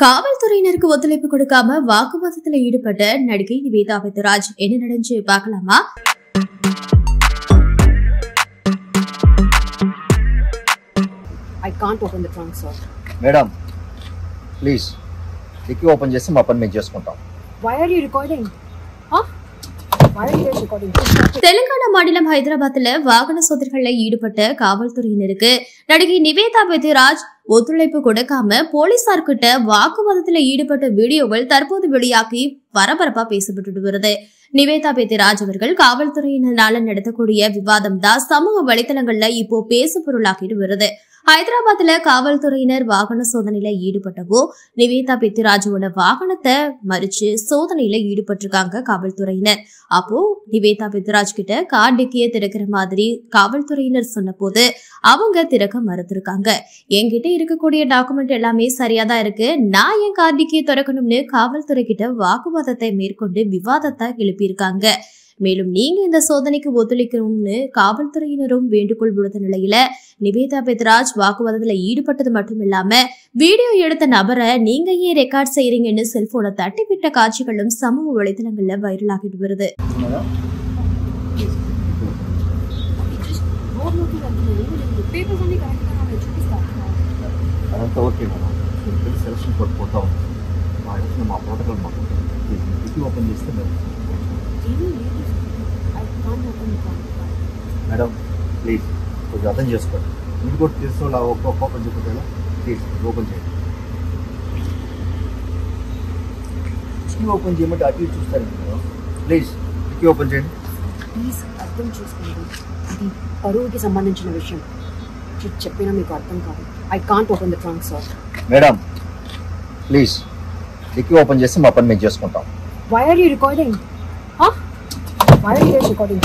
காவல்துறையினருக்கு ஒத்துழைப்பு கொடுக்காம வாக்குவாதத்தில் ஈடுபட்ட நடிகை நிவேதா பெத்ராஜ் என்ன நடந்துச்சு பார்க்கலாமா? I can't open the trunk, sir. Madam, please. Dicky open చేసి మా పని మేము చేసుకుంటాం. Why are you recording? Huh? Why are you guys recording? Telangana மாநிலம் ஹைதராபாத்ல வாகன சோதனைகளில் ஈடுபட்ட காவல்துறையினருக்கு நடிகை நிவேதா பெத்ராஜ் ஒத்துழைப்பு கொடுக்காம போலீசார்கிட்ட வாக்குவாதத்தில் ஈடுபட்ட வீடியோவில் தற்போது வெளியாகி பரபரப்பா பேசப்பட்டு வருது. நிவேதா பெத்ராஜ் அவர்கள் காவல்துறையினரால நடத்தக்கூடிய விவாதம் தான் சமூக வலைதளங்கள்ல இப்போ பேசு பொருளாக்கிட்டு வருது. ஹைதராபாத்ல காவல்துறையினர் வாகன சோதனையில ஈடுபட்டவோ நிவேதா பெத்ராஜோட வாகனத்தை மறிச்சு சோதனையில ஈடுபட்டிருக்காங்க காவல்துறையினர். அப்போ நிவேதா பெத்ராஜ் கிட்ட கார் டிக்கிய திறக்கிற மாதிரி காவல்துறையினர் சொன்ன போது அவங்க திறக்க மறுத்திருக்காங்க. என்கிட்ட இருக்கக்கூடிய டாக்குமெண்ட் எல்லாமே சரியாதான் இருக்கு, நான் என் கார் டிக்கிய திறக்கணும்னு காவல்துறை கிட்ட வாக்குவாதத்தை மேற்கொண்டு விவாதத்தை எழுப்பியிருக்காங்க. மேலும் நீங்க இந்த சோதனைக்கு ஒத்துழைக்கணும்னு காவல்துறையினரும் வேண்டுகோள் விடுத்த நிலையில நிவேதா பெத்ராஜ் வாக்குவாதத்துல ஈடுபட்டது மட்டும் இல்லாம வீடியோ எடுத்த நபரை நீங்க ஏன் ரெக்கார்ட் செய்யறீங்கன்னு செல்போனை தட்டிவிட்ட காட்சிகளும் சமூக வலைதளங்கள்ல வைரல் ஆகிட்டு வருது. మేడం ప్లీజ్ కొంచెం అర్థం చేసుకోండి. మీరు కూడా తీసుకోవాలి ఓపెన్ చెప్పేలా ప్లీజ్ ఓపెన్ చేయండి. కీ ఓపెన్ చేయమంటే అటు ఇటు చూస్తారండి మేడం. ప్లీజ్ కీ ఓపెన్ చేయండి. ప్లీజ్ అర్థం చేసుకోండి, ఇది పరువుకి సంబంధించిన విషయం. చెప్పినా మీకు అర్థం కాదు. I can't open the trunk, sir. Madam please dicky open చేసి మా పని మేము చేసుకుంటాం. Why are you recording? Huh? Why are you guys recording?